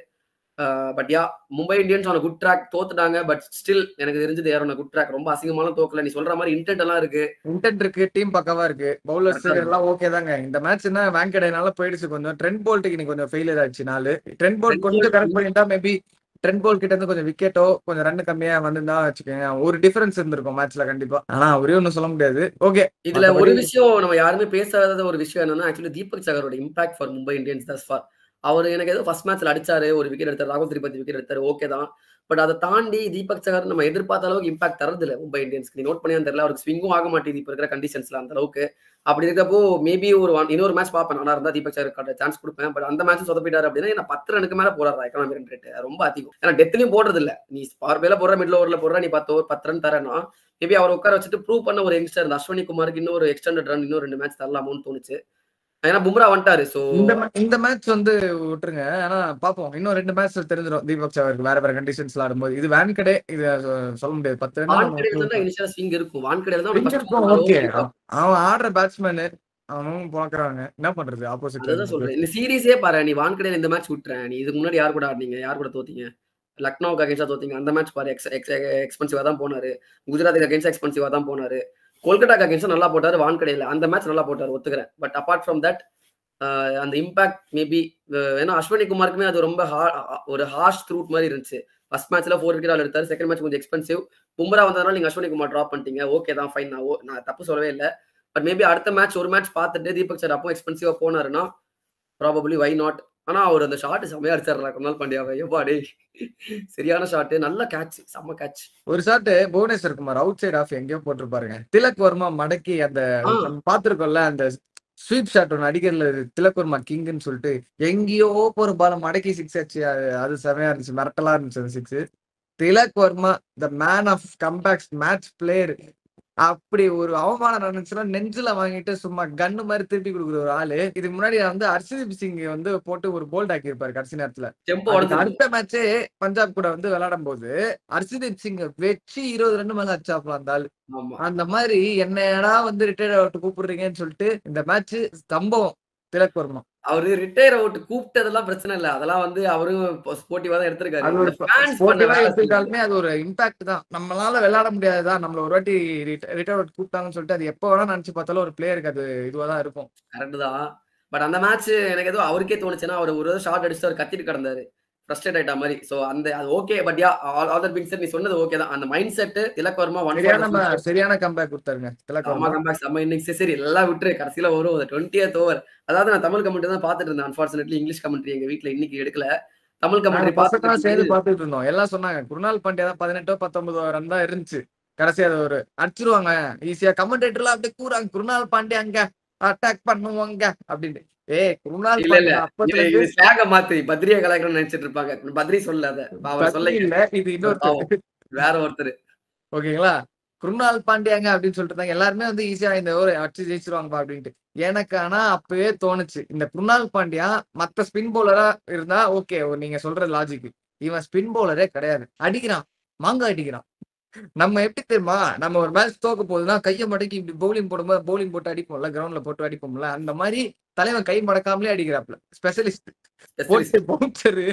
But yeah Mumbai Indians on good track தோத்துட்டாங்க. பட் ஸ்டில் எனக்கு தெரிஞ்சு they are on good track. ரொம்ப அசிங்கமாலாம் தோக்கல. நீ சொல்ற மாரி இன்டென்ட் எல்லாம் இருக்கு. இன்டென்ட் இருக்கு. டீம் பக்காவா இருக்கு. பவுலர்ஸ் கரெக்ட்டா இருக்கு. எல்லாம் ஓகே தாங்க. இந்த மேட்ச் என்ன வாங்கடேனால போயிடுச்சு கொஞ்சம். ட்ரெண்ட் போல்ட்க்கு இன்னைக்கு கொஞ்சம் ஃபெயிலியர் ஆச்சு நாளு. ட்ரெண்ட் போல்ட் ரெட் கொஞ்சம் பால் கரெக்ட் பண்ணிட்டா மேபி ட்ரெண்ட் போல்ட் கிட்ட இருந்து கொஞ்சம் விக்கெட்டோ கொஞ்சம் ரன் கம்மியா வந்திருந்தா வச்சுக்கோங்க. ஒரு டிஃபரன்ஸ் இருந்திருக்கும் மேட்ச்ல கண்டிப்பா. ஆனா ஒரே ஒண்ணும் சொல்ல முடியாது. ஓகே. இதுல ஒரு மத்தபடி விஷயம் நம்ம யாருமே பேசாத ஒரு விஷயம் என்னன்னா, ஆக்சுவலி தீபக் சகரோட impact for Mumbai Indians thus far. அவரு எனக்கு ஏதோ ஃபர்ஸ்ட் மேட்ச்ல அடிச்சாரு. ஒரு விக்கெட் எடுத்தாரு. ராகுல் திரிபாதி விக்கெட் எடுத்தாரு. ஓகே தான். பட் அத தாண்டி தீபக் சகர் நம்ம எதிர்பார்த்த அளவுக்கு இம்பாக்ட் தரதில்ல மும்பை இந்தியன்ஸ்க்கு. நீ நோட் பண்ணியான்னு தெரியல. அவருக்கு ஸ்விங்கும் ஆக மாட்டேங்குது இப்ப இருக்கிற கண்டிஷன்ஸ்ல அந்த அளவுக்கு. அப்படி இருக்கப்போ மேபி இன்னொரு மேட்ச் பார்ப்பேன். நானா இருந்தா தீபக் சகருக்கு சான்ஸ் குடுப்பேன். பட் அந்த மேட்ச் சொதப்பிட்டாரு அப்படின்னா, என்ன 10 ரன்னுக்கு மேல போறார்றா எக்கானமி ரன் ரேட். ரொம்ப அதிகம். ஏன்னா டெத்லயும் போடுறது இல்ல. நீ பவர் பிளேல போடுற, மிடில் ஓவர்ல போடுற, நீ 10 ஓவர் 10 ரன் தரேன்னா, மேபி அவர உட்கார வச்சுட்டு ப்ரூவ் பண்ண ஒரு யங்ஸ்டர் இந்த அஸ்வினி குமாருக்கு இன்னும் ஒரு எக்ஸ்டெண்டட் ரன் இன்னும் 2 மேட்ச் தரலாமோன்னு தோணுச்சு. ஏன்னா பும்ரா வந்துட்டாரு. சோ இந்த மேட்ச் வந்து விட்டுருங்க. ஆனா பாப்போம். இன்னும் 2 மேட்ச் தெரிஞ்சிரும். தீபக் சகருக்கு வேற வேற கண்டிஷன்ஸ்ல ஆடும்போது. இது வான்கடே இது சொல்ல முடியாது. 10 ரன் நம்ம வான்கடையில தான்டா இனிஷியலா ஸ்விங் இருக்கும். வான்கடையில தான் அவனுக்கு ஃபர்ஸ்ட் இருக்கும். போனாலும் ஓகே. அவன் ஆடுற பேட்ஸ்மேன் அவனும் பாக்குறாங்க. என்ன பண்றது ஆப்போசிட்ல அதுதான் சொல்றேன். இந்த சீரிஸே பாரு. நீ வான்கடையில இந்த மேட்ச் விட்டுறேன். நீ இதுக்கு முன்னாடி யார் கூட ஆடுனீங்க? யார் கூட தோத்தீங்க? லக்னோவுக்கு அகைன்ஸ்டா தோத்தீங்க. அந்த மேட்ச் பாரு. எக்ஸ்பென்சிவா தான் போனாரு. குஜராத்துக்கு அகைன்ஸ்டா எக்ஸ்பென்சிவா தான் போனாரு. கொல்கட்டாக்கு அகைன்ஸ்டா நல்லா போட்டாரு வான்கடையில. அந்த மேட்ச் நல்லா போட்டாரு ஒத்துக்கிறேன். பட் அபார்ட் ஃப்ரம் தட் அந்த இம்பாக்ட் மேபி ஏன்னா அஸ்வினி குமாருக்குமே அது ரொம்ப ஒரு ஹார்ஷ் த்ரூட் மாதிரி இருந்துச்சு. ஃபர்ஸ்ட் மேட்ச்ல 4 விக்கெட் ஆல் எடுத்தாரு. செகண்ட் மேட்ச் கொஞ்சம் எக்ஸ்பென்சிவ். பும்ரா வந்ததுனால நீங்க அஸ்வினி குமார் டிராப் பண்ணிட்டீங்க. ஓகே தான் ஃபைன். நான் தப்பு சொல்லவே இல்ல. பட் மேபி அடுத்த மேட்ச் ஒரு மேட்ச் பார்த்துட்டு தீபக் சார் அப்போ எக்ஸ்பென்சிவா போனாருன்னா ப்ராபபிலி வை நாட். ஆனா அவர் அந்த ஷாட் செமையா அடிச்சாருடா குணால் பாண்டியாவை. எப்பா டேய்! சரியான ஷாட். நல்ல கேட்ச். செம்ம கேட்ச். ஒரு shot Bhuvneshwar Kumar outside off எங்கேயோ போட்டிருப்பாருங்க. திலக் வர்மா மடக்கி அந்த ஆ நம்ம பார்த்திருக்கோம்ல அந்த ஸ்வீப் ஷாட் ஒன்று அடிக்கிறதுல திலக் வர்மா கிங்னு சொல்லிட்டு எங்கேயோ போற பால மடக்கி 6 அடிச்சு அது செமையா இருந்துச்சு. மிரட்டலா இருந்துச்சு அந்த 6. Tilak Varma the man of comebacks match player. அப்படி ஒரு அவமானம் நடந்துச்சுன்னா நெஞ்சில வாங்கிட்டு சும்மா கன்னு மாதிரி திருப்பி கொடுக்குற ஒரு ஆளு. இதுக்கு முன்னாடி வந்து ஹர்ஷதீப் சிங் வந்து போட்டு ஒரு போல்ட் ஆக்கியிருப்பாரு கடைசி நேரத்துல. டெம்போ அதுக்கு உடஞ்சிருக்கு. அடுத்த மேட்சே பஞ்சாப் கூட வந்து விளையாடும் போது ஹர்ஷதீப் சிங் வெச்சு 20 ரன் மேல அடிச்சாப்ல அந்த ஆளு. ஆமா. அந்த மாதிரி என்னடா வந்து ரிட்டையர்ட் ஆகிட்டு கூப்பிடுறீங்கன்னு சொல்லிட்டு இந்த மேட்ச் சம்பவம் திலக் வர்மா. அவரு ரிட்டயர் அவுட் கூப்பிட்டதெல்லாம் பிரச்சனை இல்ல. அதெல்லாம் வந்து அவரும் ஸ்போர்ட்டிவா தான் எடுத்திருக்காரு. அது ஒரு இந்த ஃபேன்ஸ் பண்ண ஸ்போர்ட்டிவா வேலை சரியில்ல. எடுத்துக்கிட்டாலுமே அது ஒரு இம்பாக்ட் தான். நம்மளால விளையாட முடியாதுதா, நம்மள ஒரு வாட்டி ரிட்டையர் அவுட் கூப்பிட்டாங்கன்னு சொல்லிட்டு அது எப்போ வேணா நினைச்சு பார்த்தாலும் ஒரு பிளேயருக்கு அது இதுவா தான் இருக்கும். கரெக்ட் தான். பட் அந்த மேட்ச் எனக்கு ஏதோ அவருக்கே தோணுச்சுன்னா, அவர் ஒரு ஷாட் அடிச்சுட்டு அவர் கத்திட்டு கிடந்தாரு. ஃப்ரஸ்ட்ரேட் ஆயிட்ட மாரி. சோ அது okay. But all that being set நீ சொன்னது ஓகே தான். அந்த மைண்ட் செட் திலக் வர்மா 1 சரியான கம்பேக் கொடுத்தாருங்க திலக் செம்ம வர்மா. கம்பேக், செம்ம இன்னிங்ஸ். சரி எல்லாம் விட்டுரு. கடைசியில வரும் 20th ஓவர். அதாவது நான் தமிழ் கமெண்ட்ரி தான் பார்த்துட்டு இருந்தேன். அன்பார்ச்சுனேட்லி இங்கிலீஷ் கமெண்ட்ரி எங்க வீட்ல இன்னைக்கு எடுக்கல. தமிழ் நாங்க கமெண்ட்ரி பசங்க சேர்ந்து பார்த்துட்டு பார்த்துட்டு இருந்தோம். எல்லாம் சொன்னாங்க குருணால் பாண்டியா தான் 18 19 ரன் தான் இருந்துச்சு. கடைசி அது ஒரு அடிச்சிருவாங்க ஈஸியா. கமெண்டேட்டர்லாம் அப்படியே கூறாங்க குருணால் பாண்டியா அங்க அட்டாக் பண்ணுவாங்க அப்படின்னு. குருணால் இல்ல பாண்டியா அப்பத்துல இது இருந்து ஸ்லாக மாத்தி பத்ரியா கலாய்க்கணும்னு நினைச்சிட்டு இருப்பாங்க. பத்ரி சொல்லல அத. அவர் சொல்ல இல்ல, இது பாவம். இன்னொருத்தர். வேற ஒருத்தர். ஓகேங்களா? குருணால் பாண்டியாங்க அப்படின்னு சொல்லிட்டு இருந்தாங்க. எல்லாருமே வந்து ஈஸியா இந்த ஓவர் அடிச்சு ஜெயிச்சிருவாங்கப்பா அப்படின்ட்டு. எனக்கு ஆனா அப்பவே தோணுச்சு இந்த குருணால் பாண்டியா மத்த ஸ்பின் பவுலரா இருந்தா ஓகே, நீங்க சொல்ற லாஜிக். இவன் ஸ்பின் பவுலரே கிடையாது. அடிக்கிறான், மாங்கா அடிக்கிறான். நம்ம எப்படி தெரியுமா, நம்ம ஒரு மேட்ச் தோக்க போகுதுன்னா கையை மடக்கி இப்படி பவுலிங் போடும்போது பவுலிங் போட்டு அடிப்போம்ல, கிரவுண்ட்ல போட்டு அடிப்போம்ல, அந்த மாதிரி தலைவன் கை மடக்காமலே அடிக்கிறாப்ல. ஸ்பெஷலிஸ்ட் போட்டு பவுன்சரு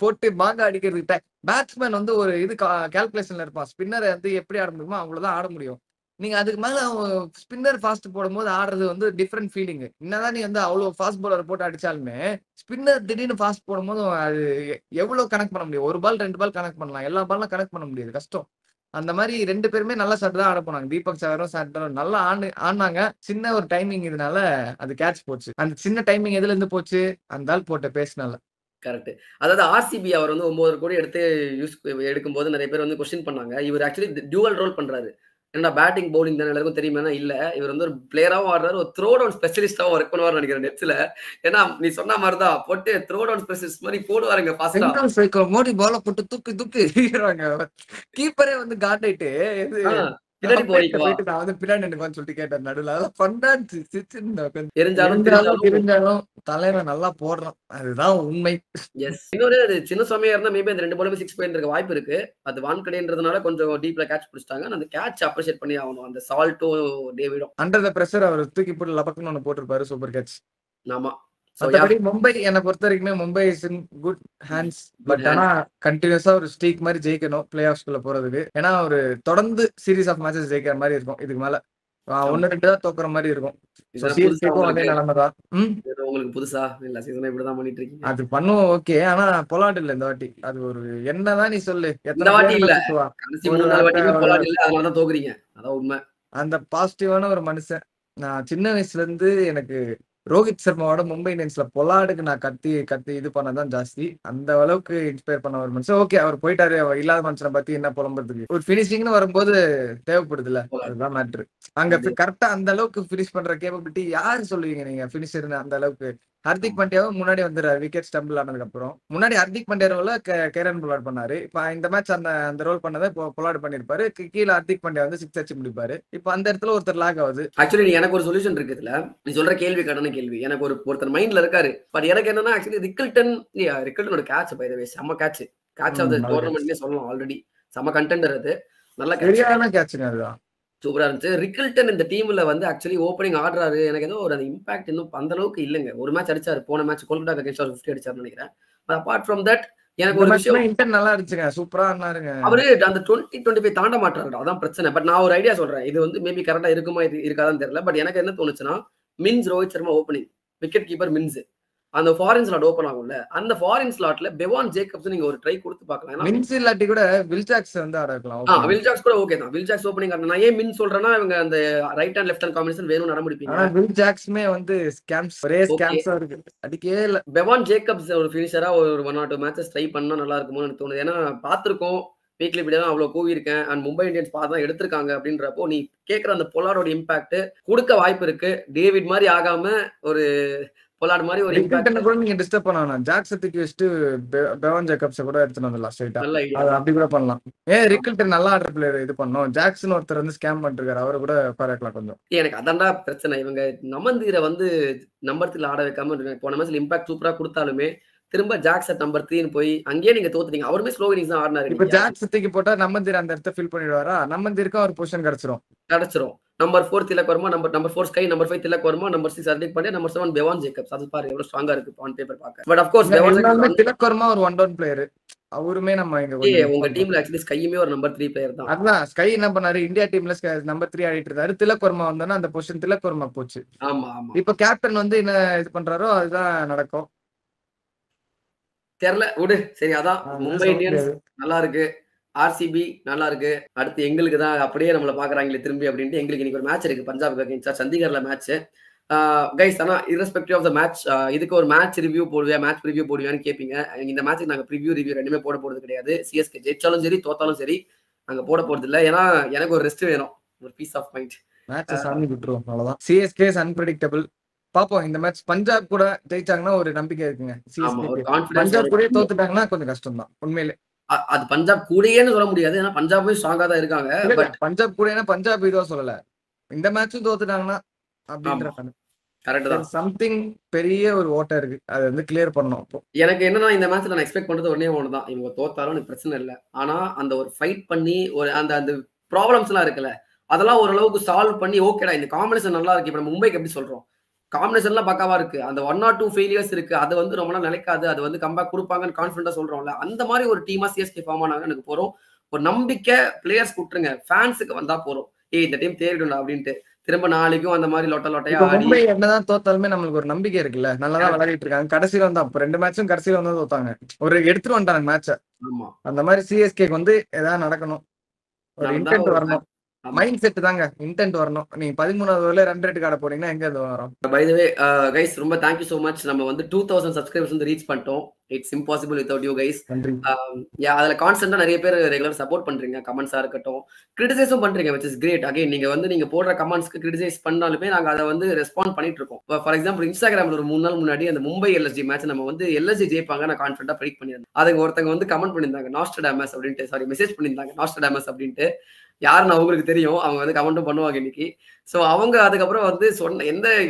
போட்டு மாங்கா அடிக்கிறதுக்கு பேட்ஸ்மேன் வந்து ஒரு இது கால்குலேஷன்ல இருப்பான். ஸ்பின்னரை வந்து எப்படி ஆட முடியுமோ அவ்வளவுதான் ஆட முடியும். நீங்க அதுக்கு மேல ஸ்பின்னர் ஃபாஸ்ட் போடும்போது ஆடுறது வந்து டிஃப்ரெண்ட் ஃபீலிங். என்னதான் நீ வந்து அவ்வளவு ஃபாஸ்ட் பவுலர் போட்டு அடிச்சாலுமே ஸ்பின்னர் திடீர்னு ஃபாஸ்ட் போடும்போது அது எவ்வளவு கனெக்ட் பண்ண முடியும்? ஒரு பால் 2 பால் கனெக்ட் பண்ணலாம், எல்லா பால்லாம் கனெக்ட் பண்ண முடியாது, கஷ்டம். அந்த மாதிரி 2 பேருமே நல்லா ஷாட் தான் ஆட போனாங்க. தீபக் சாகரும் சாட்டும் நல்லா ஆடினாங்க. சின்ன ஒரு டைமிங் இதனால அது கேட்ச் போச்சு. அந்த சின்ன டைமிங் எதுல இருந்து போச்சு? அந்த ஆள் போட்ட பேசினால. கரெக்ட். அதாவது ஆர்சிபி அவர் வந்து 9 கோடி எடுத்து எடுக்கும்போது நிறைய பேர் வந்து கொஸ்டின் பண்ணாங்க. இவர் ஆக்சுவலி டியூவல் ரோல் பண்றாரு. ஏன்னா பேட்டிங், பவுலிங் தானே எல்லாருக்கும் தெரியுமா? இல்ல. இவர் வந்து ஒரு பிளேயராவும் ஆடுறாரு, ஒரு த்ரோ டவுன் ஸ்பெஷலிஸ்டாவும் ஒர்க் பண்ணுவார்னு நினைக்கிறேன் நெட்ஸ்ல. ஏன்னா நீ சொன்ன மாதிரி தான் போட்டு த்ரோ டவுன் ஸ்பெஷலிஸ்ட் மாதிரி போடுவாருங்க ஃபாஸ்டா. சிங்கிள் ஸ்ட்ரைக்கர் மோடி பால போட்டு தூக்கி தூக்கி எறிறாங்க. கீப்பரே வந்து காண்டாயிட்டு பின்னாடி போறீங்களா? போயிட்டு நான் வந்து பின்னாடி நின்னுக்குவான்னு சொல்லிட்டு கேட்டேன் நடுவுல. அதெல்லாம் ஃபன்னாச்சு. சிரிச்சுன்னு எரிஞ்சாலும் இருந்தாலும் தலைவன் நல்லா போடுறான். அதுதான் உண்மை. எஸ். இன்னொரு அது சின்ன சமயம் இருந்தா மேபி அந்த 2 பாலுமே 6 போயிருந்திருக்க வாய்ப்பு இருக்கு. அது வான்கடைன்றதுனால கொஞ்சம் டீப்ல கேட்ச் பிடிச்சிட்டாங்க. அந்த கேட்ச் அப்ரிஷியேட் பண்ணி ஆகணும். அந்த சால்ட்டும் டேவிடும். அண்டர் த பிரஷர் அவர் தூக்கி போட்டு லபக்குன்னு ஒண்ணு போட்டிருப்பாரு. Super catch. ஆமா. மத்தபடி மும்பை என்னை பொறுத்த வரைக்குமே Mumbai is in good hands. But ஆனா கண்டினியூஸா ஒரு ஸ்ட்ரீக் மாதிரி ஜெயிக்கணும் பிளே ஆஃப்ஸ்குள்ள போறதுக்கு. ஏன்னா ஒரு தொடர்ந்து சீரீஸ் ஆஃப் மேட்சஸ் ஜெயிக்கிற மாதிரி இருக்கும். இதுக்கு மேல 1-2 தான் தோக்குற மாதிரி இருக்கும். சிஎஸ்கேக்கும் அதே நிலைமை தான். உங்களுக்கு புதுசா எல்லா சீசனும் இப்படிதான் பண்ணிட்டு இருக்கீங்க. அது பண்ணுவோம் ஓகே. ஆனா பொலாட் இல்ல இந்த வாட்டி. அது ஒரு என்னதான் நீ சொல்லு. இந்த வாட்டி இல்ல. கடைசி 3-4 வாட்டியுமே பொலாட் இல்ல. அதனால தான் தோக்குறீங்க. அதான் உண்மை. அந்த பாசிட்டிவான ஒரு மனுஷன். நான் சின்ன வயசுல இருந்து எனக்கு ரோஹித் சர்மாவோட மும்பை இந்தியன்ஸ்ல பொலாடுக்கு நான் கத்தி கத்தி இது பண்ணதான் ஜாஸ்தி. அந்த அளவுக்கு இன்ஸ்பயர் பண்ண ஒரு மனுஷன். ஓகே அவர் போயிட்டாரு, அவர் இல்லாத மனுஷனை பத்தி என்ன புலம்புறதுக்கு. ஒரு பினிஷிங்னு வரும்போது தேவைப்படுதுல்ல, அதுதான் மேட்ரு. அங்க கரெக்டா அந்த அளவுக்கு பினிஷ் பண்ற கேப்பபிலிட்டி யாரு சொல்லுவீங்க நீங்க பினிஷர்னு? அந்த அளவுக்கு ஹர்திக் பாண்டியாவும் முன்னாடி வந்துடுறாரு விக்கெட் ஸ்டம்பிள் ஆனதுக்கு அப்புறம். முன்னாடி ஹர்திக் பாண்டியா ரோல கேரன் பொலாட் பண்ணாரு. இப்ப இந்த மேட்ச் அந்த ரோல் பண்ணதை பொலாட் பண்ணிருப்பாரு. கீழே ஹர்திக் பாண்டியா வந்து 6 அடிச்சு முடிப்பாரு. இப்ப அந்த இடத்துல ஒருத்தர் லாக் ஆகுது. ஆக்சுவலி எனக்கு ஒரு சொல்யூஷன் இருக்கு இதுல. நீ சொல்ற கேள்வி கடன கேள்வி. எனக்கு ஒருத்தர் மைண்ட்ல இருக்காரு. பட் எனக்கு என்னன்னா ஆக்சுவலி ரிக்கல்டனோட கேட்ச் பை தி வே செம்ம கேட்ச். கேட்ச் ஆஃப் தி டோர்னமெண்ட்னே சொல்லலாம் ஆல்ரெடி. செம்ம கண்டெண்டர் அது. நல்ல கேட்ச்ங்க அதுதான். சூப்பரா இருந்துச்சு. ரிக்கல்டன் இந்த டீம்ல வந்து ஆக்சுவலி ஓப்பனிங் ஆடுறாரு. எனக்கு ஏதோ ஒரு இம்பாக்ட் இன்னும் அந்த அளவுக்கு இல்லங்க. ஒரு மேட்ச் அடிச்சாரு. போன மேட்ச் கொல்கட்டா அகைன்ஸ்ட் 50 அடிச்சாருன்னு நினைக்கிறேன். அபார்ட் ஃப்ரம் தட் எனக்கு ஒரு விஷயம் இன்டர் நல்லா இருந்துச்சுங்க. சூப்பரா ஆடுனாருங்க. அவரு அந்த 20-25 தாண்ட மாட்டாரு. அதான் பிரச்சனை. பட் நான் ஒரு ஐடியா சொல்றேன். இது வந்து மேபி கரெக்டா இருக்குமா இருக்காதான்னு தெரியல. பட் எனக்கு என்ன தோணுச்சுன்னா means Rohit Sharma opening, wicket keeper means. அந்த ஃபாரின் ஸ்லாட் ஓபன் ஆகும்ல, அந்த ஃபாரின் ஸ்லாட்ல பெவான் ஜேக்கப்ஸ் நீங்க ஒரு ட்ரை கொடுத்து பார்க்கலாம். மின்ஸ் இல்லாட்டி கூட வில்ஜாக்ஸ் வந்து ஆடலாம். வில்ஜாக்ஸ் கூட ஓகே தான். வில்ஜாக்ஸ் ஓப்பனிங் ஆடுனா நான் ஏன் மின் சொல்றேன்னா இவங்க அந்த right hand left hand combination வேணும் நடமுடிப்பீங்க. ஆனா வில்ஜாக்ஸ்மே வந்து ஸ்கேம்ஸ் ஒரே ஸ்கேம்ஸா இருக்கு. அடிக்கவே இல்ல. பெவான் ஜேக்கப்ஸ் ஒரு ஃபினிஷரா ஒரு 1 or 2 மேட்சஸ் ட்ரை பண்ணா நல்லா இருக்குமோன்னு எனக்கு தோணுது. ஏன்னா பார்த்திருக்கோம் வீக்லி இப்படி தான் அவ்வளவு கூவி இருக்கேன். அண்ட் மும்பை இந்தியன்ஸ் பார்த்து தான் எடுத்திருக்காங்க அப்படின்றப்போ நீ கேட்கிற அந்த பொலாரோட இம்பாக்ட் கொடுக்க வாய்ப்பு இருக்கு. டேவிட் மாதிரி ஆகாம ஒரு பொலாட் மாதிரி ஒரு இம்பாக்ட். ரிக்கில்டனை கூட நீங்க டிஸ்டர்ப் பண்ண வேணாம். ஜாக்ஸை தூக்கி வச்சுட்டு பெவன் ஜேக்கப்ஸை கூட எடுத்துட்டு வந்துடலாம் ஸ்ட்ரைட்டா. நல்ல ஐடியா. அது அப்படி கூட பண்ணலாம். ஏன் ரிக்கில்டன் நல்லா ஆடுற பிளேயர் இது பண்ணோம். ஜாக்சன் ஒருத்தர் வந்து ஸ்கேம் பண்ணிருக்காரு, அவரை கூட குறைக்கலாம் கொஞ்சம். எனக்கு அதான்டா பிரச்சனை. இவங்க நமந்தீரை வந்து நம்பர் 3 ஆட வைக்காம போன மேட்ச்ல இம்பாக்ட் சூப்பரா கொடுத்தாலுமே திரும்ப ஜாக்ஸ் அட் நம்பர் 3 போய் அங்கேயே நீங்க தோத்துட்டீங்க. அவருமே ஸ்லோ இன்னிங்ஸ் தான் ஆடினாரு. இப்ப ஜாக்ஸ் தூக்கி போட்டா நம்மந்தீர் அந்த இடத்த ஃபில் பண்ணிடுவாரா? நம்மந்தீருக்கு ஒரு பொசிஷன் கிடைச்சிரும். Number 4 Tilak Varma, number 4 SKY, number 5 Tilak Varma, number 6 Hardik Pandya, number 7 Bevon Jacobs. அது பாரு எவ்வளவு ஸ்ட்ராங்கா இருக்கு ஆன் பேப்பர் பார்க்க. But of course Tilak Varma ஒரு ஒன் டவுன் பிளேயர். அவருமே நம்ம இங்க உங்க டீம்ல ஆக்சுவலி ஸ்கையுமே ஒரு நம்பர் 3 பிளேயர் தான். அதான் ஸ்கை என்ன பண்ணாரு, இந்தியா டீம்ல நம்பர் 3 ஆடிட்டு இருந்தாரு. திலக் வர்மா வந்தானா அந்த பொசிஷன் திலக் வர்மா போச்சு. ஆமா ஆமா. இப்ப கேப்டன் வந்து என்ன இது பண்றாரோ அதுதான் நடக்கும். தெரியல விடு. சரி, அதான் மும்பை இந்தியன்ஸ் நல்லா இருக்கு, ஆர்சிபி நல்லா இருக்கு. அடுத்து எங்களுக்கு தான் அப்படியே நம்மள பாக்குறாங்களே திரும்பி அப்படின்ட்டு எங்களுக்கு இன்னைக்கு ஒரு மேட்ச் இருக்கு பஞ்சாப் அகைன்ஸ்டா சண்டிகர்ல மேட்ச். கைஸ், ஆனா irrespective ஆஃப் த மேட்ச் இதுக்கு ஒரு மேட்ச் ரிவ்யூ போடுவியா, மேட்ச் ரிவ்யூ போடுவியான்னு கேட்பீங்க. இந்த மேட்ச்சுக்கு நாங்க ப்ரிவ்யூ ரிவ்யூ ரெண்டுமே போட போறது கிடையாது. சிஎஸ்கே ஜெயிச்சாலும் சரி தோத்தாலும் சரி நாங்க போட போறது இல்லை. ஏன்னா எனக்கு ஒரு ரெஸ்ட் வேணும், ஒரு பீஸ் ஆஃப் மைண்ட். மேட்ச் சாமி விட்டுருவோம் அவ்வளவுதான். CSK is unpredictable. பாப்போம், இந்த மேட்ச் பஞ்சாப் கூட ஜெயிச்சாங்கன்னா ஒரு நம்பிக்கை இருக்குங்க. பஞ்சாப் கூட தோத்துட்டாங்கன்னா கொஞ்சம் கஷ்டம் தான் உண்மையிலே. அது பஞ்சாப் கூடயேன்னு சொல்ல முடியாது, ஏன்னா பஞ்சாபும் ஸ்ட்ராங்கா தான் இருக்காங்க. பட் பஞ்சாப் கூட பஞ்சாப் இதுவா சொல்லல, இந்த மேட்சும் தோத்துட்டாங்கன்னா அப்படின்ற கரெக்ட் தான். சம்திங் பெரிய ஒரு ஓட்டை இருக்கு, அது வந்து கிளியர் பண்ணணும். அப்போ எனக்கு என்னன்னா இந்த மேட்ச்ல நான் எக்ஸ்பெக்ட் பண்றது ஒன்னே ஒன்று தான், இவங்க தோத்தாலும் எனக்கு பிரச்சனை இல்லை. ஆனா அந்த ஒரு ஃபைட் பண்ணி ஒரு அந்த அந்த ப்ராப்ளம்ஸ் எல்லாம் இருக்குல்ல, அதெல்லாம் ஓரளவுக்கு சால்வ் பண்ணி ஓகேடா இந்த காம்பினேஷன் நல்லா இருக்கு. இப்ப நம்ம மும்பைக்கு எப்படி சொல்றோம், காம்பினேஷன்லாம் பக்காவா இருக்கு. அந்த 1 or 2 ஃபெயிலியர்ஸ் இருக்கு, அது வந்து ரொம்ப நாள் நிலைக்காது, அது வந்து கம்பேக் கொடுப்பாங்கன்னு கான்ஃபிடண்டா சொல்றோம்ல. அந்த மாதிரி ஒரு டீமா சிஎஸ்கே ஃபார்ம் ஆனாங்க எனக்கு போறோம். ஒரு நம்பிக்கை பிளேயர்ஸ் கூட்டுருங்க, ஃபேன்ஸுக்கு வந்தா போறோம். இந்த டீம் தேறிடும்டா அப்படின்ட்டு திரும்ப நாளைக்கும் அந்த மாதிரி லொட்டையா மும்பை என்னதான் தோத்தாலுமே நம்மளுக்கு ஒரு நம்பிக்கை இருக்குல்ல, நல்லாதான் விளையாடிட்டு இருக்காங்க. கடைசியில வந்து அப்ப 2 மேட்சும் கடைசியில வந்து தோத்தாங்க, ஒரு எடுத்துட்டு வந்துட்டாங்க மேட்ச. அந்த மாதிரி சிஎஸ்கேக்கு வந்து ஏதாவது நடக்கணும், ஒரு இன்டென்ட் வரணும், மைண்ட் செட் தாங்க இன்டென்ட் வரணும். நீங்க 13வது ஓவர்ல ரன் ரேட் கார்டு போனீங்கன்னா எங்க அது வரும். பை தி வே கைஸ், ரொம்ப தேங்க்யூ சோ மச். நம்ம வந்து 2000 சப்ஸ்கிரைபர்ஸ் வந்து ரீச் பண்ணிட்டோம். It's impossible without you guys. அதுல கான்ஸ்டன்டா நிறைய பேர் ரெகுலர் சப்போர்ட் பண்றீங்க, கமெண்ட்ஸா இருக்கட்டும், கிரிட்டிசைஸும் பண்றீங்க, which is great. அகைன் நீங்க போடுற கமெண்ட்ஸ்க்கு கிரிட்டிசைஸ் பண்ணாலுமே நாங்க அதை வந்து ரெஸ்பாண்ட் பண்ணிட்டு இருக்கோம். ஃபார் எக்ஸாம்பிள் இன்ஸ்டாகிராம்ல ஒரு 3 நாள் முன்னாடி அந்த மும்பை எல்எஸ்ஜி மேட்ச் நம்ம வந்து எல்எஸ்ஜி ஜெயிப்பாங்க நான் கான்ஃபிடண்டா ப்ரெடிக்ட் பண்ணியிருந்தேன். அதுக்கு ஒருத்தங்க வந்து கமெண்ட் பண்ணியிருந்தாங்க நாஸ்ட்ரடாமஸ் அப்படின்ட்டு, சாரி மெசேஜ் பண்ணியிருந்தாங்க நாஸ்ட்ரடாமஸ் அப்படின்ட்டு. யாருன்னு அவங்களுக்கு தெரியும், அவங்க வந்து கமெண்ட்டும் பண்ணுவாங்க இன்னைக்கு. ஸோ அவங்க அதுக்கப்புறம் வந்து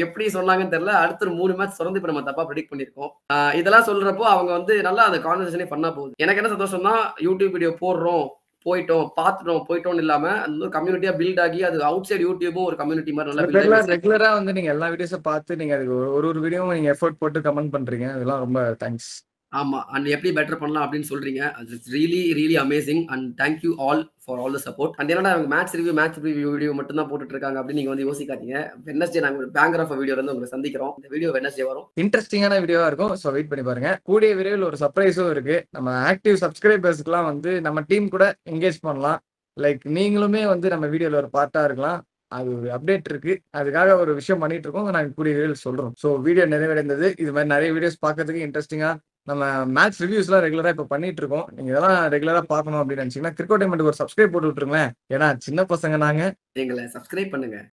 எப்படி சொன்னாங்கன்னு தெரியல, அடுத்த ஒரு 3 மேட்ச் தொடர்ந்து இப்ப நம்ம தப்பா ப்ரெடிக்ட் பண்ணிருக்கோம். இதெல்லாம் சொல்றப்போ அவங்க வந்து நல்லா அந்த கான்வர்சேஷனே பண்ணா போகுது. எனக்கு என்ன சந்தோஷம்னா, யூடியூப் வீடியோ போடுறோம், போயிட்டோம் இல்லாம அந்த ஒரு கம்யூனிட்டியா பில்ட் ஆகி அது அவுட் சைட் யூடியூபும் ஒரு கம்யூனிட்டி மாதிரி நல்லா ரெகுலரா வந்து நீங்க எல்லா வீடியோஸும் பார்த்து நீங்க அதுக்கு ஒரு வீடியோவும் நீங்க எஃபோர்ட் போட்டு கமெண்ட் பண்றீங்க, அதெல்லாம் ரொம்ப தேங்க்ஸ். ஆமா, அண்ட் எப்படி பெட்டர் பண்ணலாம் அப்படின்னு சொல்றீங்க. It's really amazing and thank you all for all the support. And என்னடா மேட்ச் ரிவ்யூ வீடியோ மட்டும் தான் போட்டுட்டு இருக்காங்க அப்படின்னு நீங்க வந்து யோசிக்காதீங்க. வெட்னஸ்டே நாங்க ஒரு பேங்கர் ஆஃப் வீடியோ வந்து உங்களை சந்திக்கிறோம். இந்த வீடியோ வெட்னஸ்டே வரும், இன்ட்ரெஸ்டிங்கான வீடியோவா இருக்கும். ஸோ வெயிட் பண்ணி பாருங்க. கூடிய விரைவில் ஒரு சர்ப்ரைஸும் இருக்கு. நம்ம ஆக்டிவ் சப்ஸ்கிரைபர்ஸ்க்குலாம் வந்து நம்ம டீம் கூட என்கேஜ் பண்ணலாம். லைக் நீங்களுமே வந்து நம்ம வீடியோல ஒரு பார்ட்டா இருக்கலாம். அது ஒரு அப்டேட் இருக்கு, அதுக்காக ஒரு விஷயம் பண்ணிட்டு இருக்கோம், நாங்கள் கூடிய விரைவில் சொல்றோம். ஸோ வீடியோ நிறைவடைந்தது. இது மாதிரி நிறைய வீடியோஸ் பார்க்கறதுக்கு இன்ட்ரெஸ்டிங்கா நம்ம மேட்ச் ரிவ்யூஸ்லாம் ரெகுலரா இப்போ பண்ணிட்டு இருக்கோம். நீங்க இதெல்லாம் ரெகுலரா பார்க்கணும் அப்படின்னு நினைச்சீங்கன்னா கிரிக்கெட் டைமெண்ட்டுக்கு ஒரு சப்ஸ்கிரைப் போட்டு விட்டுருங்களேன். ஏன்னா சின்ன பசங்க நாங்க, எங்களை சப்ஸ்கிரைப் பண்ணுங்க.